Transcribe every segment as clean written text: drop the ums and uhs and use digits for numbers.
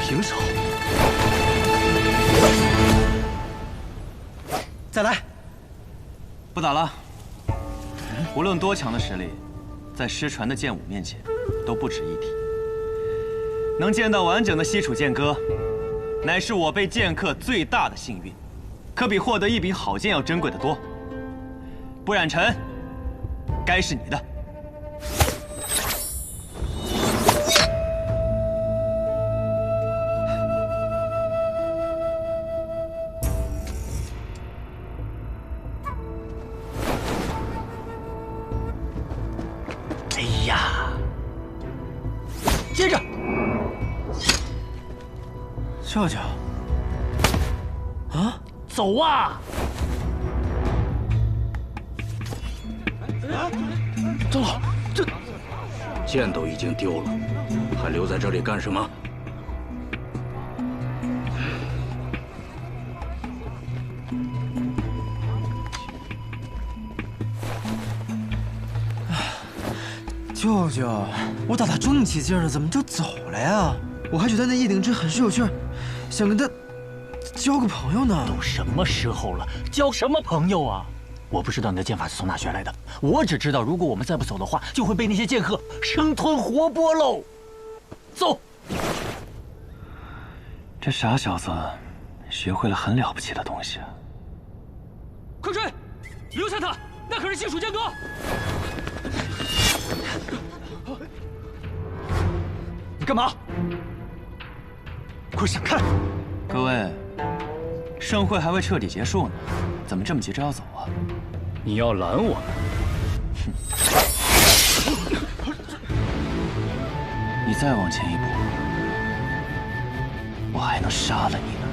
平手。再来，不打了。无论多强的实力，在失传的剑舞面前，都不值一提。能见到完整的西楚剑歌，乃是我辈剑客最大的幸运，可比获得一柄好剑要珍贵得多。不染尘，该是你的。 接着，舅舅，啊，走啊！长老，这剑都已经丢了，还留在这里干什么？舅舅，我打这么起劲了，怎么就走了呀？我还觉得那叶鼎之很是有趣，想跟他交个朋友呢。都什么时候了，交什么朋友啊？我不知道你的剑法是从哪学来的，我只知道如果我们再不走的话，就会被那些剑客生吞活剥喽。走。这傻小子学会了很了不起的东西啊！快追，留下他，那可是西楚剑歌。 你干嘛？快闪开！各位，盛会还未彻底结束呢，怎么这么急着要走啊？你要拦我们？你再往前一步，我还能杀了你呢。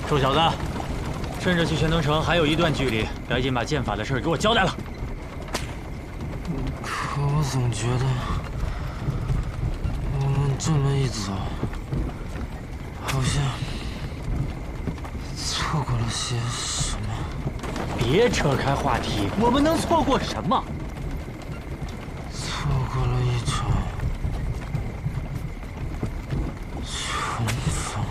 臭小子，趁着去玄登城还有一段距离，赶紧把剑法的事给我交代了。可我总觉得，我们这么一走，好像错过了些什么。别扯开话题，我们能错过什么？错过了一场重逢。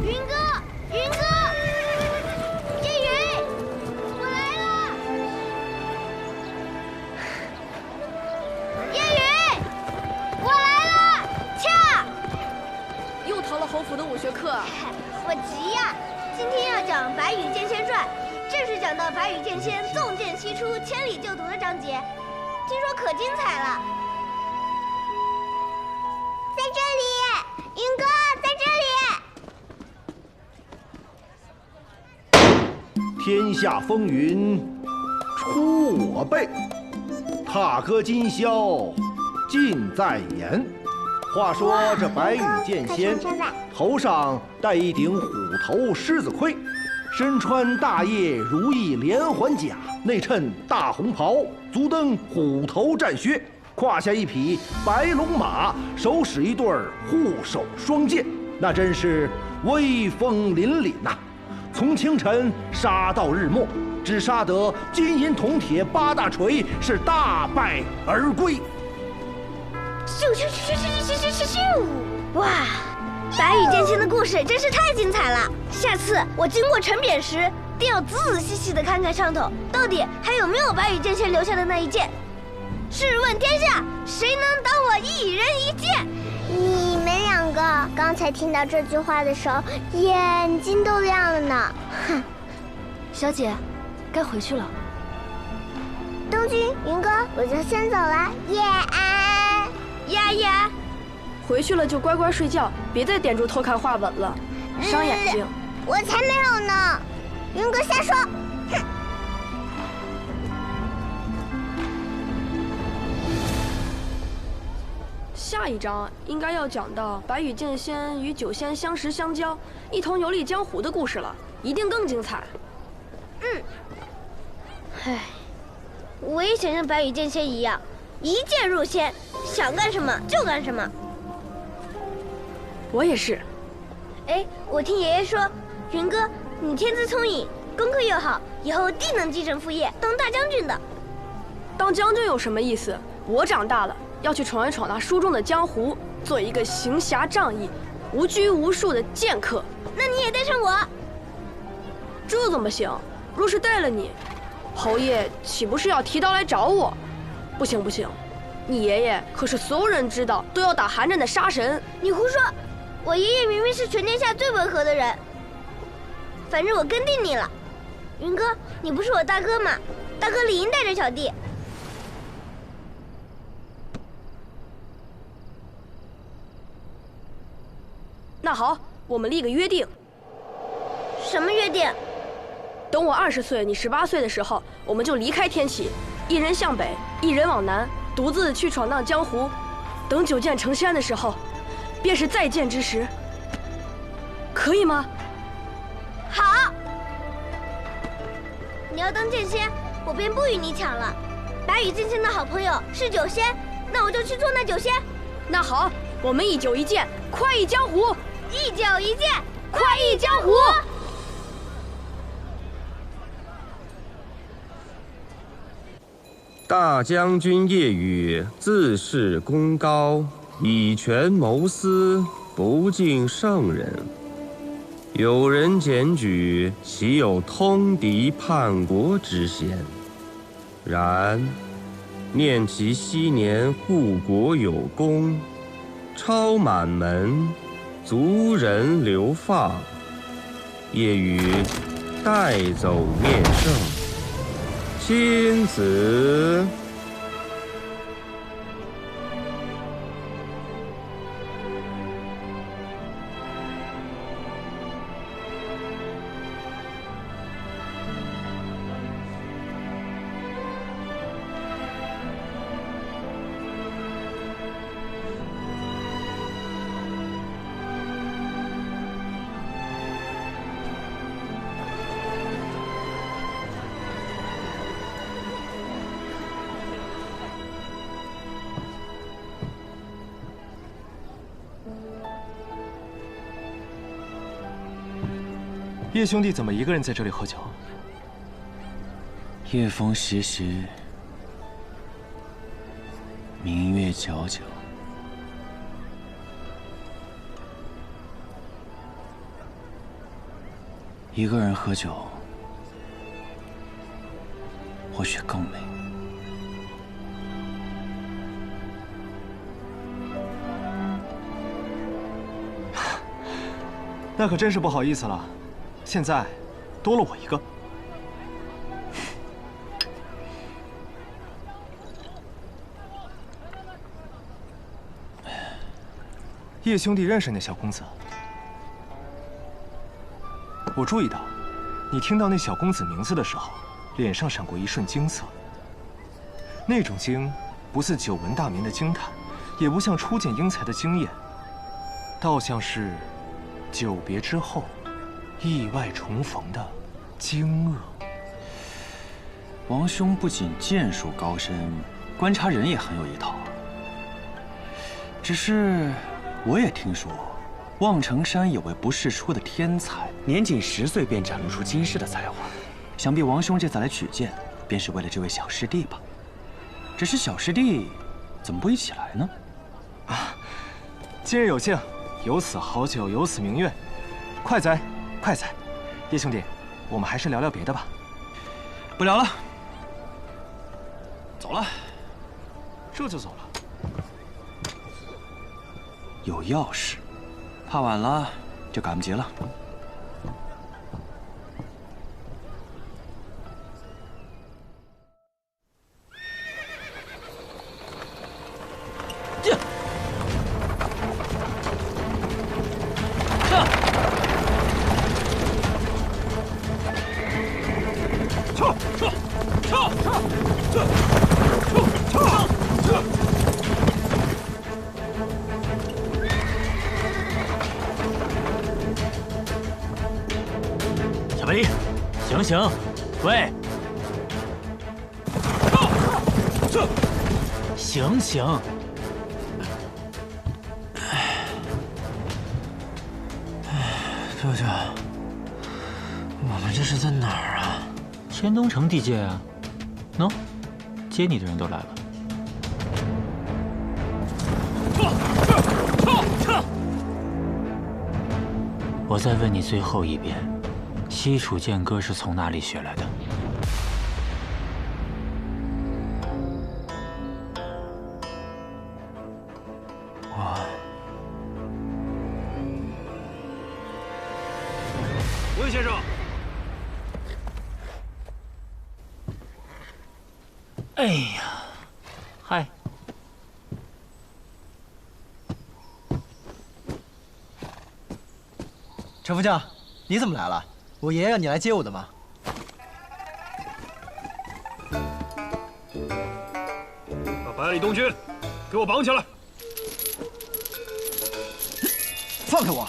云哥，云哥，叶云，我来了！叶云，我来了！恰，又逃了侯府的武学课啊！我急呀！今天要讲《白羽剑仙传》，正式讲到白羽剑仙纵剑西出，千里救徒的章节，听说可精彩了。在这里，云哥，在这里。天下风云出我辈，踏歌今宵尽在言。话说这白羽剑仙头上戴一顶虎头狮子盔，身穿大叶如意连环甲，内衬大红袍，足蹬虎头战靴，胯下一匹白龙马，手使一对护手双剑，那真是威风凛凛呐！从清晨杀到日没，只杀得金银铜铁八大锤，是大败而归。咻咻咻咻咻咻咻咻！哇，白羽剑仙的故事真是太精彩了！下次我经过城匾时，定要仔仔细细的看看上头，到底还有没有白羽剑仙留下的那一剑。试问天下，谁能挡我一人一剑？你们两个刚才听到这句话的时候，眼睛都亮了呢。哼，小姐，该回去了。东君、云哥，我就先走了。叶安，呀，回去了就乖乖睡觉，别再点住偷看画本了，伤眼睛。我才没有呢！云哥瞎说。哼。下一章应该要讲到白羽剑仙与酒仙相识相交，一同游历江湖的故事了，一定更精彩。唉，我也想像白羽剑仙一样，一剑入仙，想干什么就干什么。我也是。哎，我听爷爷说，云哥，你天资聪颖，功课又好，以后定能继承父业，当大将军的。当将军有什么意思？我长大了，要去闯一闯那书中的江湖，做一个行侠仗义、无拘无束的剑客。那你也带上我。这怎么行？若是带了你，侯爷岂不是要提刀来找我？不行不行，你爷爷可是所有人知道都要打寒战的杀神。你胡说！我爷爷明明是全天下最温和的人。反正我跟定你了，云哥，你不是我大哥吗？大哥理应带着小弟。那好，我们立个约定。什么约定？等我20岁，你18岁的时候，我们就离开天启，一人向北，一人往南，独自去闯荡江湖。等9剑成仙的时候，便是再见之时。可以吗？好。你要当剑仙，我便不与你抢了。白羽剑仙的好朋友是酒仙，那我就去做那酒仙。那好，我们一酒一剑，快意江湖。一酒一剑，快意江湖。大将军叶羽自恃功高，以权谋私，不敬圣人。有人检举，其有通敌叛国之嫌。然念其昔年护国有功，超满门，族人流放，叶羽带走面圣。钦此。叶兄弟怎么一个人在这里喝酒？夜风习习，明月皎皎。一个人喝酒，或许更美。那可真是不好意思了，现在多了我一个。叶兄弟认识那小公子？我注意到，你听到那小公子名字的时候，脸上闪过一瞬惊色。那种惊，不似久闻大名的惊叹，也不像初见英才的惊艳，倒像是久别之后意外重逢的惊愕。王兄不仅剑术高深，观察人也很有一套。只是我也听说，望城山有位不世出的天才，年仅10岁便展露出惊世的才华。想必王兄这次来取剑，便是为了这位小师弟吧？只是小师弟怎么不一起来呢？啊，今日有幸，有此好酒，有此明月，快哉，快哉！叶兄弟，我们还是聊聊别的吧。不聊了，走了。这就走了？有要事，怕晚了就赶不及了。小白梨，醒醒！喂，醒醒！舅舅，我们这是在哪儿啊？千东城地界啊。喏，接你的人都来了。我再问你最后一遍，西楚剑歌是从哪里学来的？温先生，哎呀，嗨，陈副将，你怎么来了？我爷爷让你来接我的吗？把百里东军给我绑起来！放开我！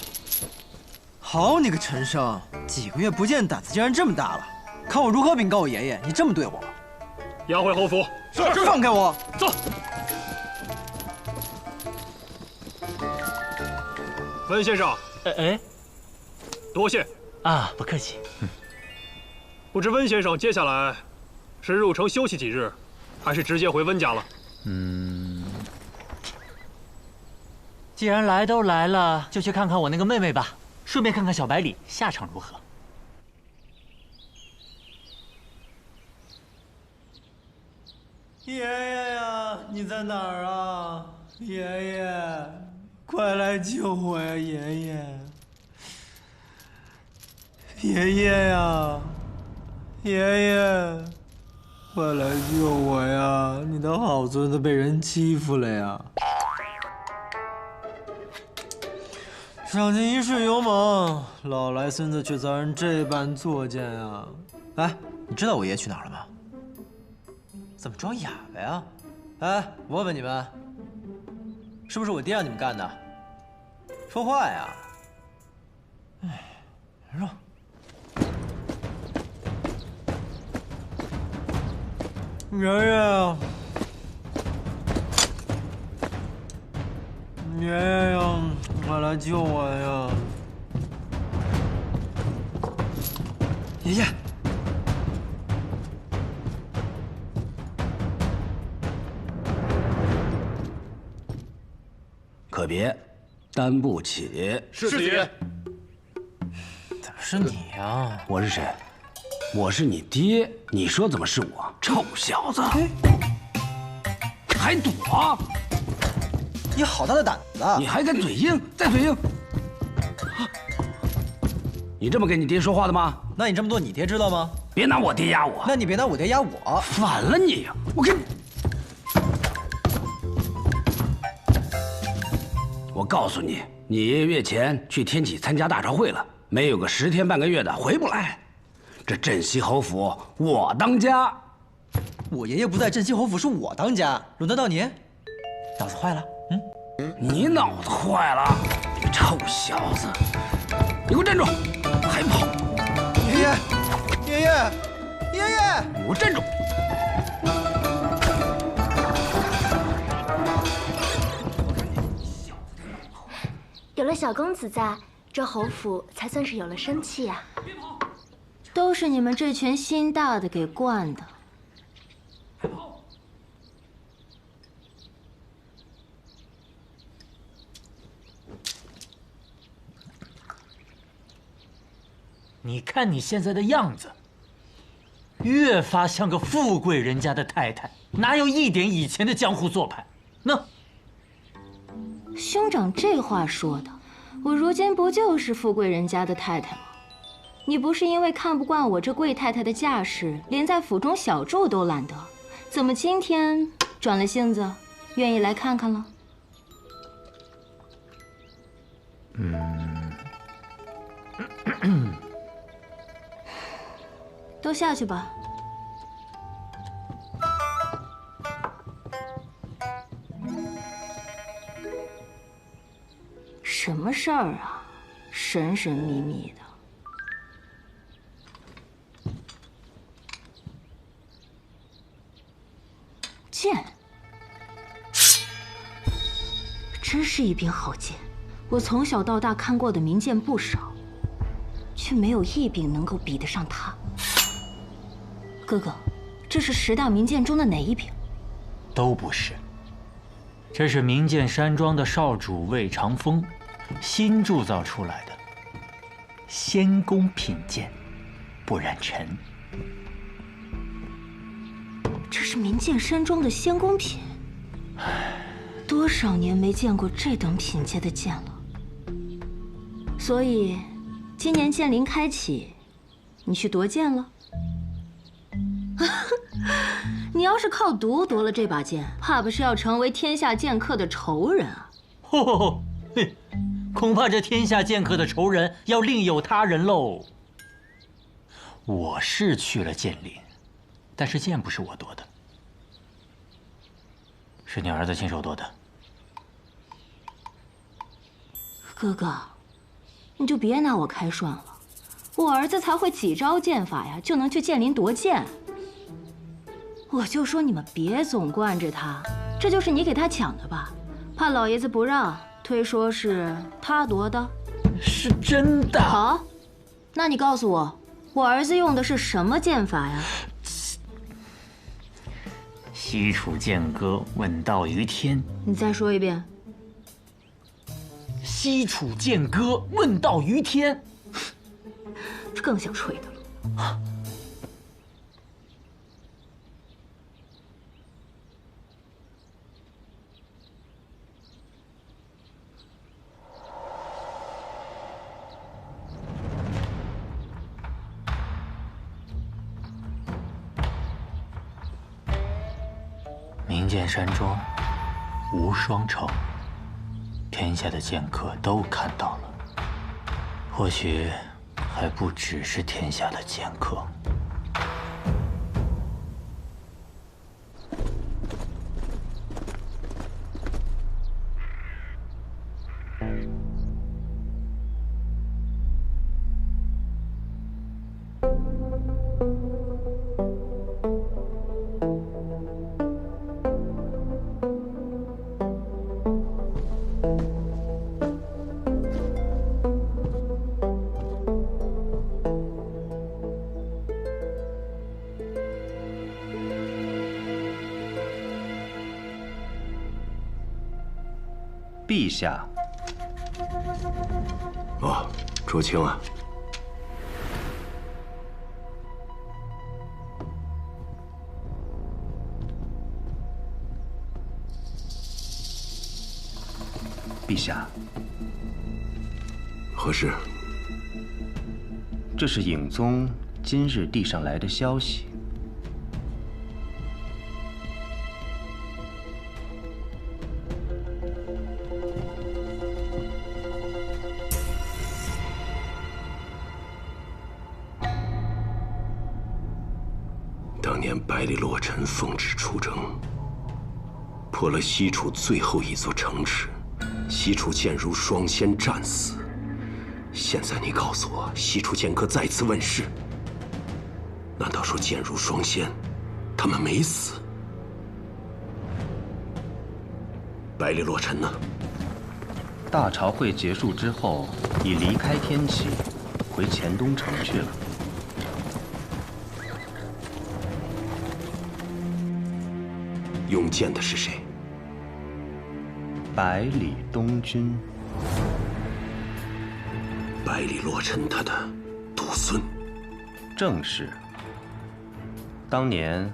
好你个陈生，几个月不见，胆子竟然这么大了！看我如何禀告我爷爷，你这么对我。押回侯府。是。放开我！走。温先生。哎，多谢。啊，不客气。不知温先生接下来是入城休息几日，还是直接回温家了？既然来都来了，就去看看我那个妹妹吧，顺便看看小百里下场如何。爷爷呀，你在哪儿啊？爷爷，快来救我呀！爷爷，爷爷呀，爷爷，快来救我呀！你的好孙子被人欺负了呀！赏尽一世勇猛，老来孙子却遭人这般作践啊！哎，你知道我爷去哪儿了吗？怎么装哑巴呀？哎，我问你们，是不是我爹让你们干的？说话呀！哎，让。爷爷，爷爷呀，快来救我呀！爷爷，可别，担不起。是子爷。怎么是你呀？我是谁？我是你爹。你说怎么是我？臭小子，还躲？你好大的胆子！你还敢嘴硬？再嘴硬！你这么跟你爹说话的吗？那你这么做，你爹知道吗？别拿我爹压我！那你别拿我爹压我！反了你呀！我跟……我告诉你，你爷爷月前去天启参加大朝会了，没有个10天半个月的回不来。这镇西侯府我当家。我爷爷不在镇西侯府，是我当家，轮得到你？脑子坏了？你脑子坏了！你个臭小子！你给我站住！还跑！爷爷，爷爷，爷爷！你给我站住！有了小公子在，这侯府才算是有了生气呀。都是你们这群心大的给惯的。你看你现在的样子，越发像个富贵人家的太太，哪有一点以前的江湖做派？那兄长这话说的，我如今不就是富贵人家的太太吗？你不是因为看不惯我这贵太太的架势，连在府中小住都懒得，怎么今天转了性子，愿意来看看了？都下去吧。什么事儿啊？神神秘秘的。剑，真是一柄好剑。我从小到大看过的名剑不少，却没有一柄能够比得上它。哥哥，这是10大名剑中的哪一柄？都不是，这是名剑山庄的少主魏长风新铸造出来的仙宫品剑，不染尘。这是名剑山庄的仙宫品，多少年没见过这等品阶的剑了。所以，今年剑灵开启，你去夺剑了？你要是靠毒夺了这把剑，怕不是要成为天下剑客的仇人啊！嘿，恐怕这天下剑客的仇人要另有他人喽。我是去了剑灵，但是剑不是我夺的，是你儿子亲手夺的。哥哥，你就别拿我开涮了，我儿子才会几招剑法呀，就能去剑林夺剑。我就说你们别总惯着他，这就是你给他抢的吧？怕老爷子不让，推说是他夺的。是真的。好，那你告诉我，我儿子用的是什么剑法呀？西楚剑歌问道于天。你再说一遍。西楚剑歌问道于天。这更像吹的了。名剑山庄无双城，天下的剑客都看到了，或许还不只是天下的剑客。陛下。哦，卓青啊，陛下，何事？这是影宗今日递上来的消息。当年百里洛尘奉旨出征，破了西楚最后一座城池，西楚剑如双仙战死。现在你告诉我，西楚剑客再次问世，难道说剑如双仙，他们没死？百里洛尘呢？大朝会结束之后，已离开天启，回黔东城去了。用剑的是谁？百里东军。百里洛尘他的独孙。正是。当年，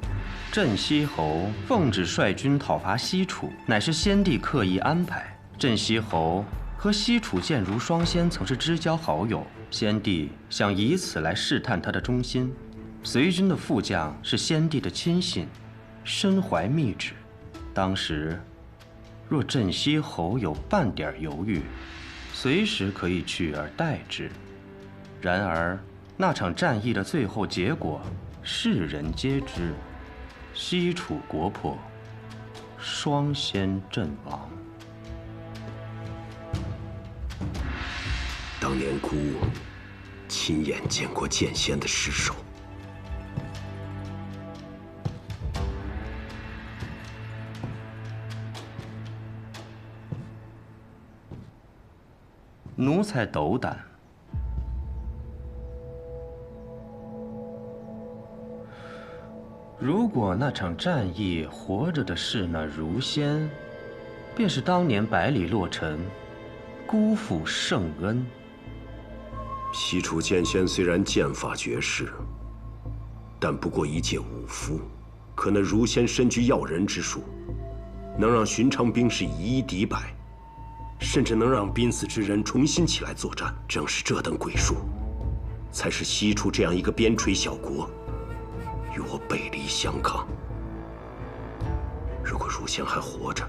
镇西侯奉旨率军讨伐西楚，乃是先帝刻意安排。镇西侯和西楚剑如双仙曾是知交好友，先帝想以此来试探他的忠心。随军的副将是先帝的亲信，身怀密旨。当时，若镇西侯有半点犹豫，随时可以取而代之。然而，那场战役的最后结果，世人皆知：西楚国破，双仙阵亡。当年孤亲眼见过剑仙的尸首。奴才斗胆。如果那场战役活着的是那如仙，便是当年百里洛尘辜负圣恩。西楚剑仙虽然剑法绝世，但不过一介武夫，可那如仙身具耀人之术，能让寻常兵士以一敌百。甚至能让濒死之人重新起来作战。正是这等鬼术，才使西楚这样一个边陲小国与我背离相抗。如果如仙还活着，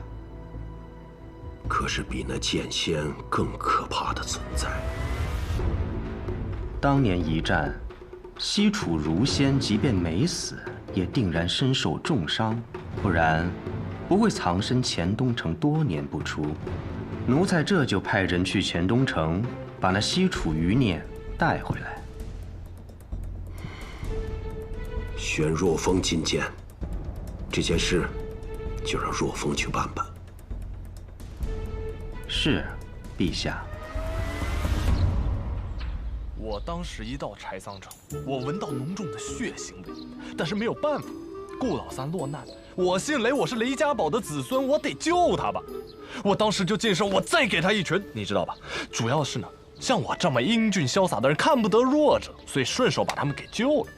可是比那剑仙更可怕的存在。当年一战，西楚如仙即便没死，也定然身受重伤，不然不会藏身黔东城多年不出。奴才这就派人去黔东城，把那西楚余孽带回来。选若风觐见，这件事就让若风去办吧。是，陛下。我当时一到柴桑城，我闻到浓重的血腥味，但是没有办法，顾老三落难，我姓雷，我是雷家堡的子孙，我得救他吧。我当时就进手，我再给他一拳，你知道吧？主要是呢，像我这么英俊潇洒的人看不得弱者，所以顺手把他们给救了。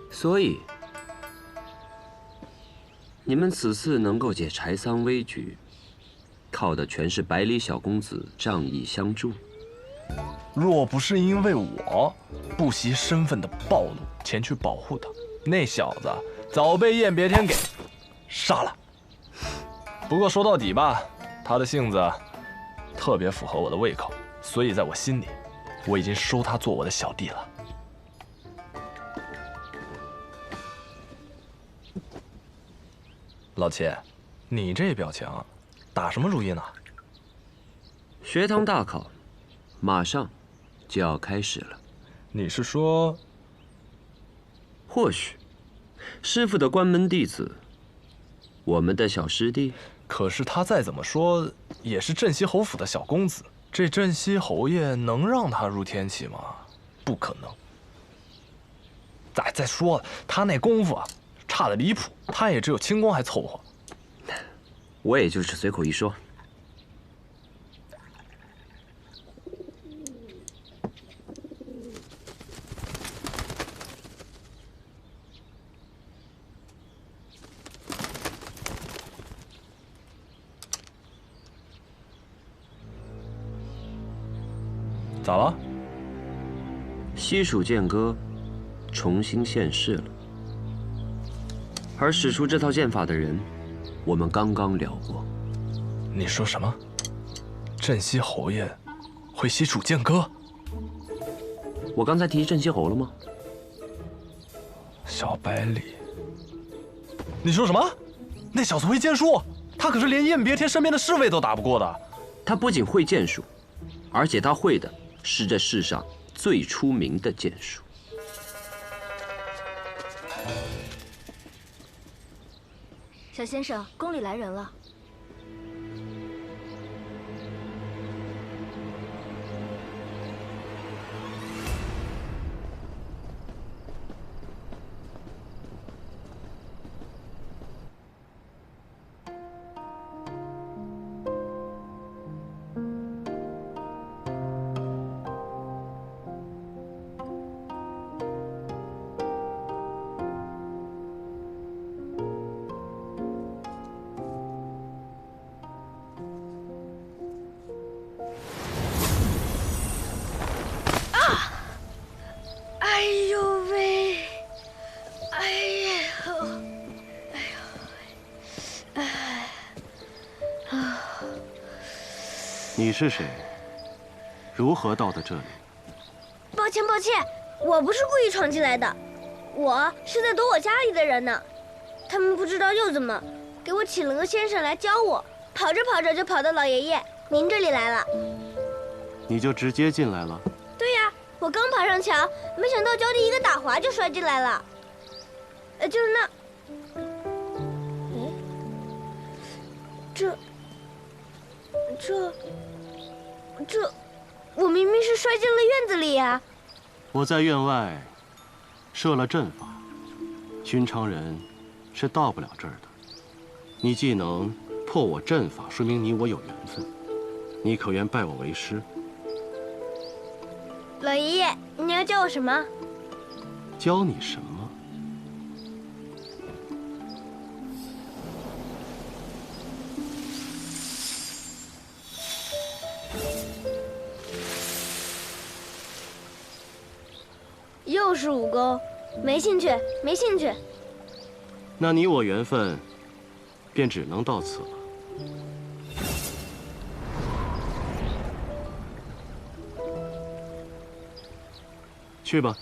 所以，你们此次能够解柴桑危局，靠的全是百里小公子仗义相助。若不是因为我不惜身份的暴露前去保护他，那小子早被燕别天给杀了。不过说到底吧，他的性子特别符合我的胃口，所以在我心里，我已经收他做我的小弟了。老七，你这表情，打什么主意呢？学堂大考，马上就要开始了。你是说，或许，师傅的关门弟子，我们的小师弟。可是他再怎么说也是镇西侯府的小公子，这镇西侯爷能让他入天启吗？不可能。再说了，他那功夫啊，差得离谱，他也只有轻功还凑合。我也就是随口一说。了？西蜀剑歌重新现世了，而使出这套剑法的人，我们刚刚聊过。你说什么？镇西侯爷会西蜀剑歌？我刚才提镇西侯了吗？小百里，你说什么？那小子会剑术，他可是连燕别天身边的侍卫都打不过的。他不仅会剑术，而且他会的是这世上最出名的剑术。小先生，宫里来人了。哎呦喂！哎呦！你是谁？如何到的这里？抱歉，我不是故意闯进来的，我是在躲我家里的人呢。他们不知道又怎么，给我请了个先生来教我，跑着就跑到老爷爷您这里来了。你就直接进来了？对呀，我刚爬上墙，没想到脚底一个打滑就摔进来了。就是那，这，我明明是摔进了院子里呀。我在院外设了阵法，寻常人是到不了这儿的。你既能破我阵法，说明你我有缘分。你可愿拜我为师？老爷爷，你要教我什么？教你什么？又是武功，没兴趣。那你我缘分便只能到此了。去吧。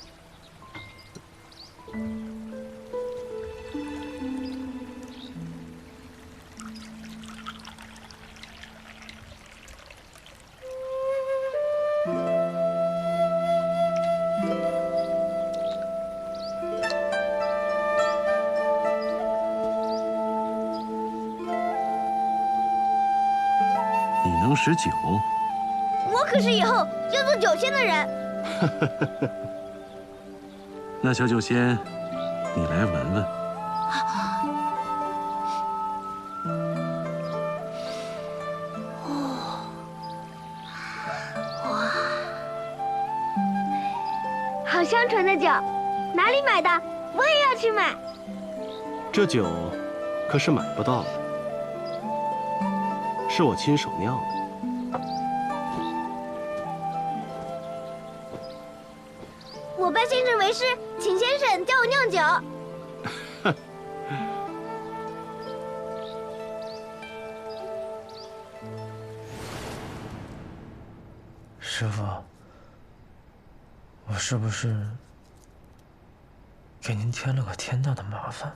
你能识酒？我可是以后要做酒仙的人。那小酒仙，你来闻闻。哇，好香醇的酒，哪里买的？我也要去买。这酒可是买不到的，是我亲手酿的。我拜先生为师，请先生教我酿酒。师傅，我是不是给您添了个天大的麻烦？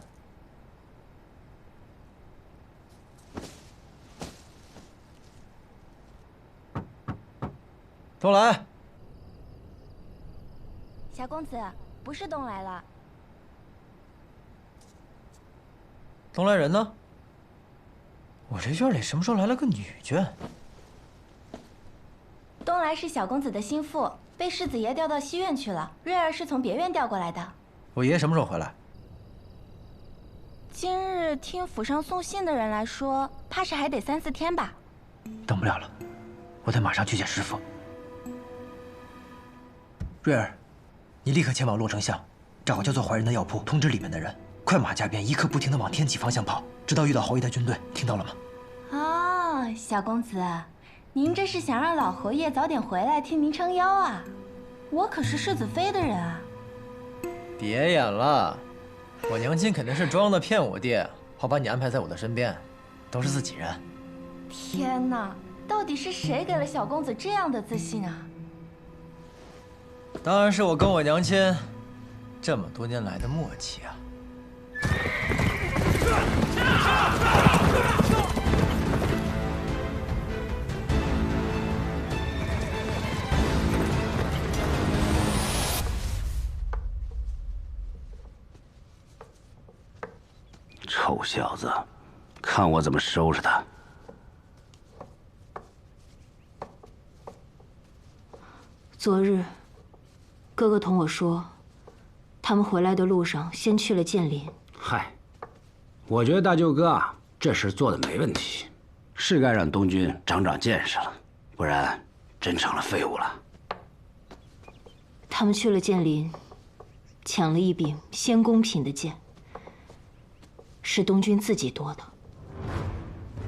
东来。小公子，不是东来了。东来人呢？我这院里什么时候来了个女眷？东来是小公子的心腹，被世子爷调到西院去了。瑞儿是从别院调过来的。我爷什么时候回来？今日听府上送信的人来说，怕是还得3、4天吧。等不了了，我得马上去见师傅。瑞儿。你立刻前往洛城巷，找个叫做怀仁的药铺，通知里面的人，快马加鞭，一刻不停地往天启方向跑，直到遇到侯爷的军队。听到了吗？哦，小公子，您这是想让老侯爷早点回来替您撑腰啊？我可是世子妃的人啊！别演了，我娘亲肯定是装的骗我爹，好把你安排在我的身边，都是自己人。天哪，到底是谁给了小公子这样的自信啊？当然是我跟我娘亲这么多年来的默契啊！臭小子，看我怎么收拾他！昨日，哥哥同我说，他们回来的路上先去了剑林。嗨，我觉得大舅哥啊，这事做的没问题，是该让东军长长见识了，不然真成了废物了。他们去了剑林，抢了一柄仙宫品的剑，是东军自己夺的。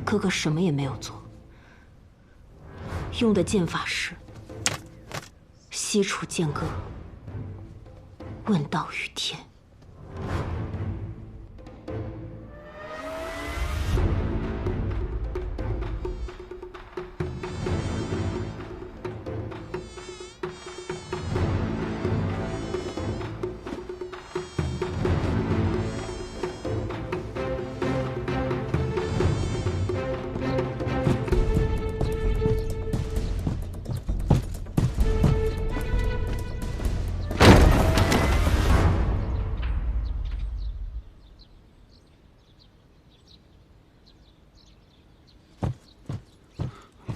哥哥什么也没有做，用的剑法是西楚剑歌，问道于天。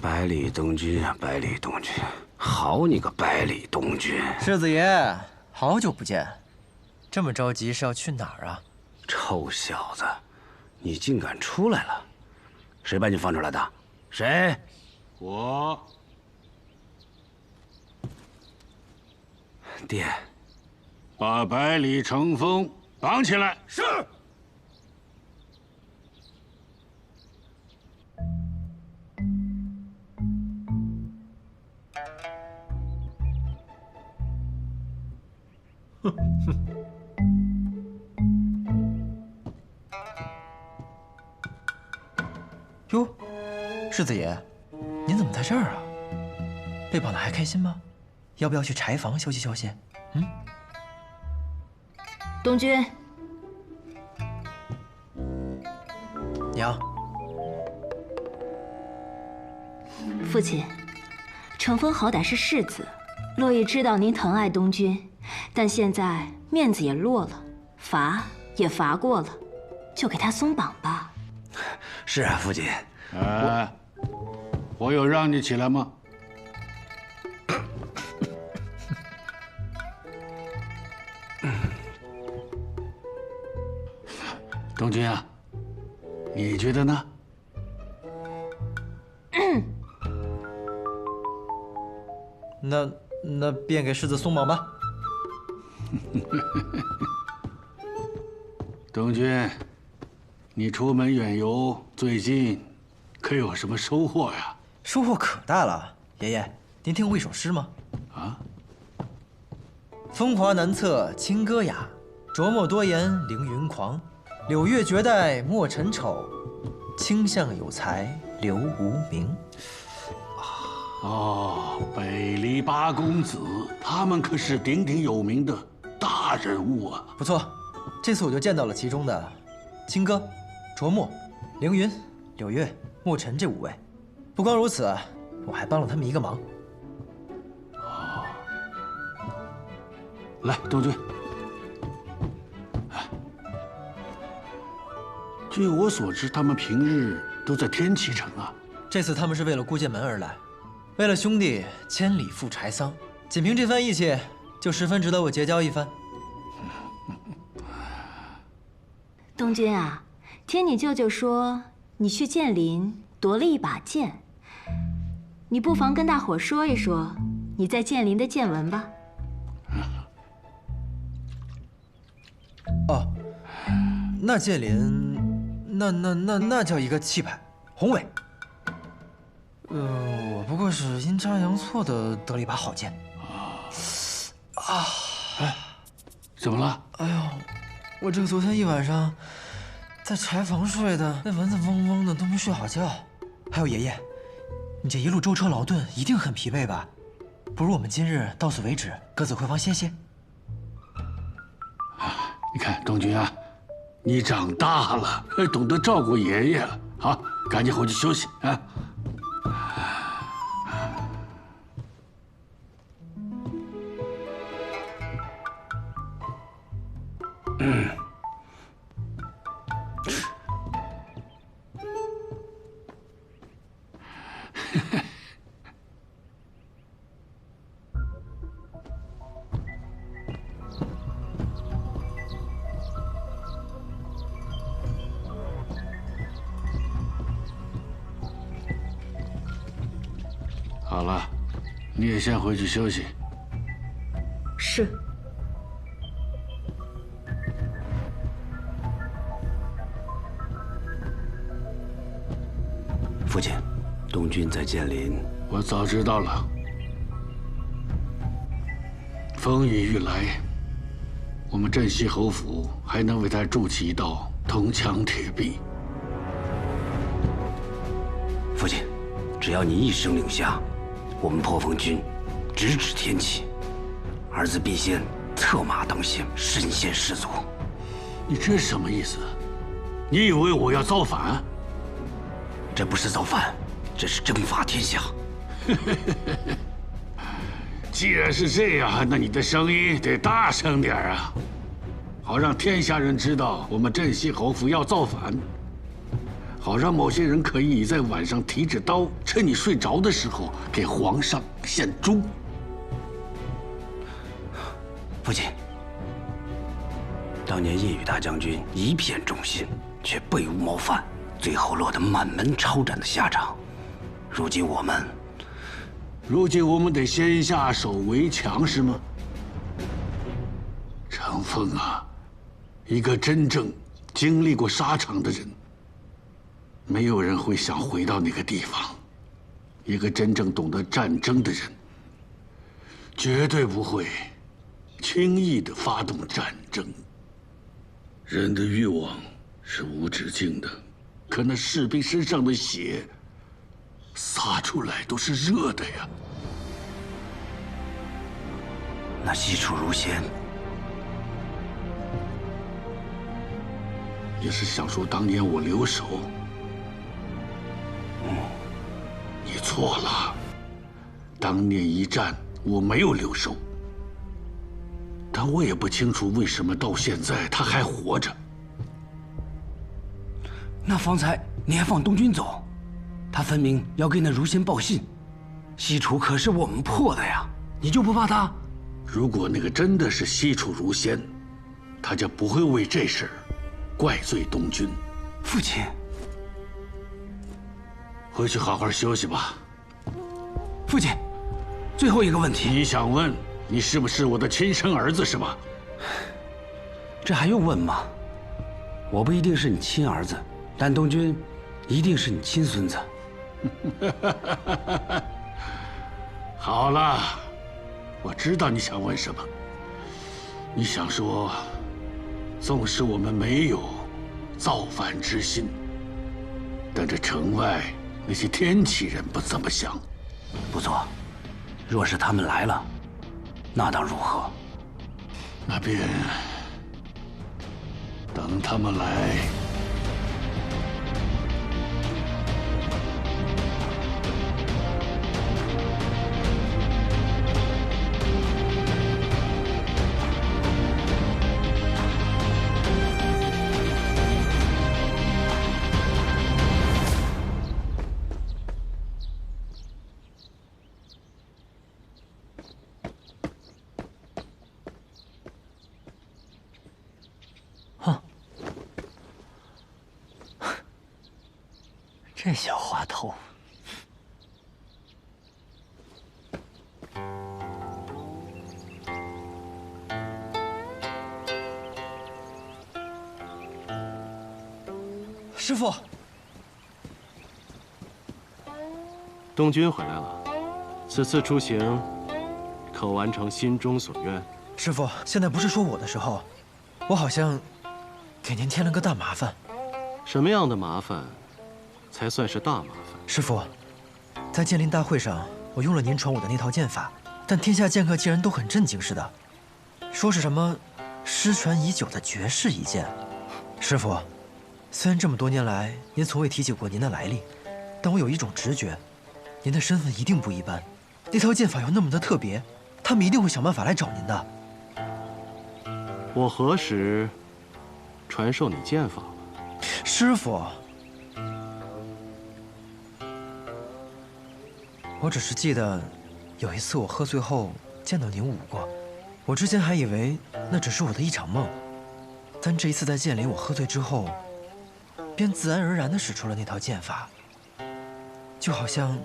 百里东军啊，百里东军，好你个百里东军！世子爷，好久不见，这么着急是要去哪儿啊？臭小子，你竟敢出来了！谁把你放出来的？谁？我。爹，把百里成风绑起来。是。哼哼。哟，世子爷，您怎么在这儿啊？被绑的还开心吗？要不要去柴房休息休息？嗯。东军，娘。父亲，成风好歹是世子，洛邑知道您疼爱东军。但现在面子也落了，罚也罚过了，就给他松绑吧。是啊，父亲。哎，我有让你起来吗？东军啊，你觉得呢？那便给世子松绑吧。东军，你出门远游，最近可有什么收获呀？收获可大了，爷爷，您听过一首诗吗？啊？风华难测清歌雅，琢磨多言凌云狂。柳月绝代莫尘丑，卿相有才留无名。哦，北篱八公子，他们可是鼎鼎有名的大人物啊！不错，这次我就见到了其中的清歌、卓墨、凌云、柳月、墨尘这5位。不光如此，我还帮了他们一个忙。哦，来，东军。据我所知，他们平日都在天启城啊。这次他们是为了孤剑门而来，为了兄弟千里赴柴桑，仅凭这番义气，就十分值得我结交一番。东军啊，听你舅舅说你去剑林夺了一把剑，你不妨跟大伙说一说你在剑林的见闻吧。哦，那剑林，那叫一个气派宏伟。我不过是阴差阳错的得了一把好剑。哎，怎么了？哎呦，我这个昨天一晚上在柴房睡的，那蚊子嗡嗡的都没睡好觉。还有爷爷，你这一路舟车劳顿，一定很疲惫吧？不如我们今日到此为止，各自回房歇歇。你看东君啊，你长大了，懂得照顾爷爷了。好，赶紧回去休息啊。好了，你也先回去休息。是。父亲，东军在剑林，我早知道了。风雨欲来，我们镇西侯府还能为他筑起一道铜墙铁壁。父亲，只要你一声令下，我们破风军直指天启，儿子必先策马当先，身先士卒。你这是什么意思？你以为我要造反？这不是造反，这是征伐天下。既然是这样，那你的声音得大声点啊，好让天下人知道我们镇西侯府要造反，好让某些人可以在晚上提着刀，趁你睡着的时候给皇上献忠。父亲，当年叶宇大将军一片忠心，却背无谋反，最后落得满门抄斩的下场。如今我们得先下手为强，是吗？程峰啊，一个真正经历过沙场的人，没有人会想回到那个地方。一个真正懂得战争的人，绝对不会轻易地发动战争。人的欲望是无止境的，可那士兵身上的血洒出来都是热的呀。那西楚如仙，你是想说当年我留守？你错了，当年一战我没有留守，但我也不清楚为什么到现在他还活着。那方才你还放东军走，他分明要给那如仙报信。西楚可是我们破的呀，你就不怕他？如果那个真的是西楚如仙，他就不会为这事儿怪罪东军。父亲，回去好好休息吧。父亲，最后一个问题，你想问你是不是我的亲生儿子是吧？这还用问吗？我不一定是你亲儿子，但东军一定是你亲孙子。好了，我知道你想问什么。你想说，纵使我们没有造反之心，但这城外那些天启人不怎么想。不错，若是他们来了，那当如何？那便等他们来。这小滑头，师傅，东君回来了，此次出行，可完成心中所愿？师傅，现在不是说我的时候，我好像给您添了个大麻烦。什么样的麻烦，才算是大麻烦？师傅，在剑灵大会上，我用了您传我的那套剑法，但天下剑客竟然都很震惊似的，说是什么失传已久的绝世一剑。师傅，虽然这么多年来您从未提起过您的来历，但我有一种直觉，您的身份一定不一般。那套剑法又那么的特别，他们一定会想办法来找您的。我何时传授你剑法了？师傅，我只是记得有一次我喝醉后见到您舞过，我之前还以为那只是我的一场梦，但这一次在剑林我喝醉之后，便自然而然地使出了那套剑法，就好像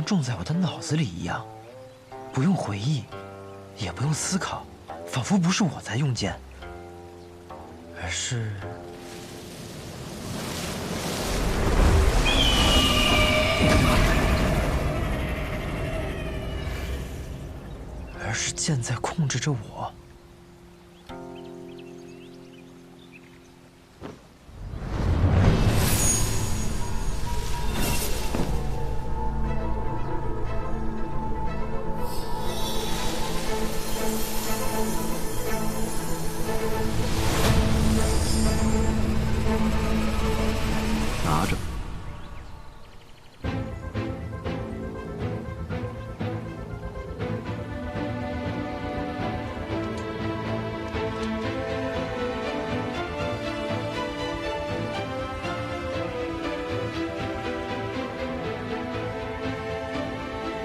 种在我的脑子里一样，不用回忆，也不用思考，仿佛不是我在用剑，而是剑在控制着我。拿着。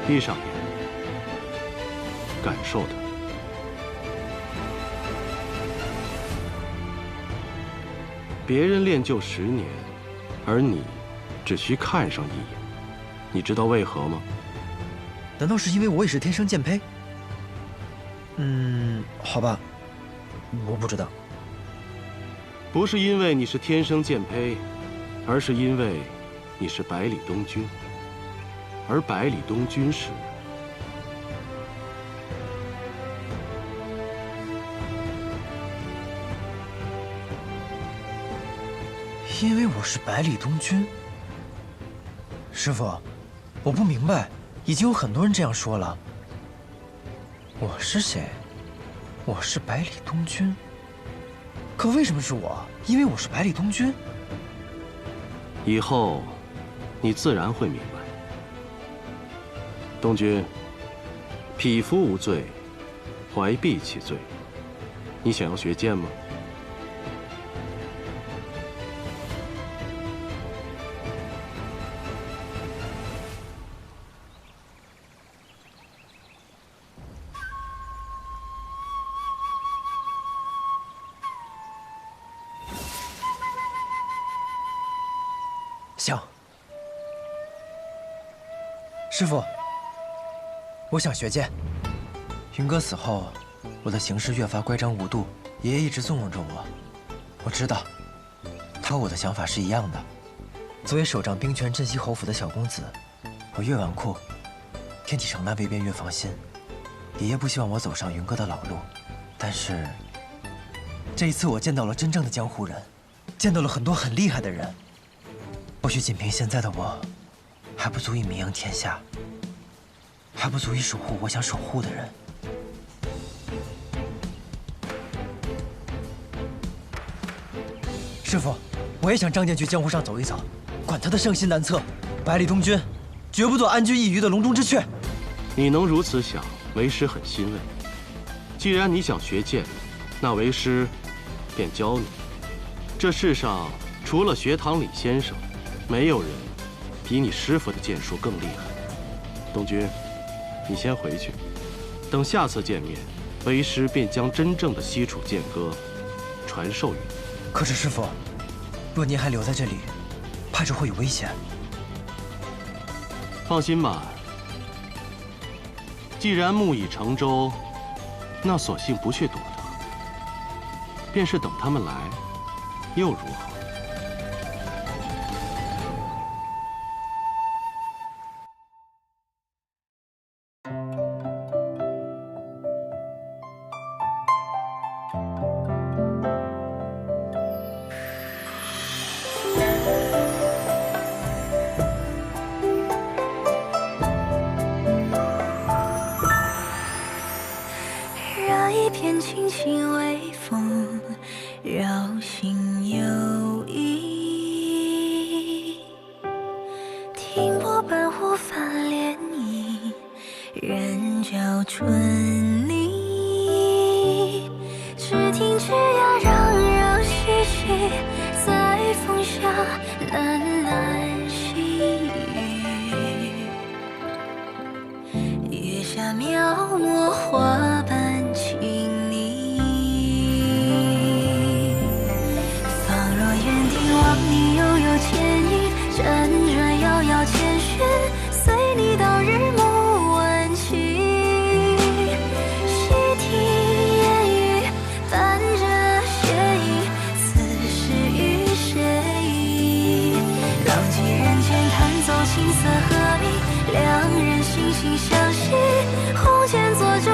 闭上眼，感受它。别人练就10年，而你只需看上一眼，你知道为何吗？难道是因为我也是天生剑胚？好吧，我不知道。不是因为你是天生剑胚，而是因为你是百里东君，而百里东君是……因为我是百里东君。师傅，我不明白，已经有很多人这样说了。我是谁？我是百里东君。可为什么是我？因为我是百里东君。以后，你自然会明白。东君，匹夫无罪，怀璧其罪。你想要学剑吗？想，师傅，我想学剑。云哥死后，我的行事越发乖张无度，爷爷一直纵容着我。我知道，他和我的想法是一样的。作为手掌兵权镇西侯府的小公子，我越纨绔，天启城那边便越放心。爷爷不希望我走上云哥的老路，但是这一次我见到了真正的江湖人，见到了很多很厉害的人。或许仅凭现在的我，还不足以名扬天下，还不足以守护我想守护的人。师傅，我也想仗剑去江湖上走一走，管他的圣心难测。百里东君，绝不做安居一隅的笼中之雀。你能如此想，为师很欣慰。既然你想学剑，那为师便教你。这世上除了学堂李先生，没有人比你师傅的剑术更厉害。东君，你先回去，等下次见面，为师便将真正的西楚剑歌传授于你。可是师傅，若您还留在这里，怕是会有危险。放心吧，既然木已成舟，那索性不去躲他，便是等他们来，又如何？片轻轻微风，绕心游弋。听波般忽泛涟漪，人教春泥。只听枝桠攘攘嬉戏，在风下喃喃细语。月下描摹花瓣情腻，仿若园丁望你悠悠倩影，辗转遥遥千寻，随你到日暮晚晴。细听烟雨伴着斜影，此事与谁？浪迹人间弹奏青色和鸣，两人惺惺相惜，红笺作酒。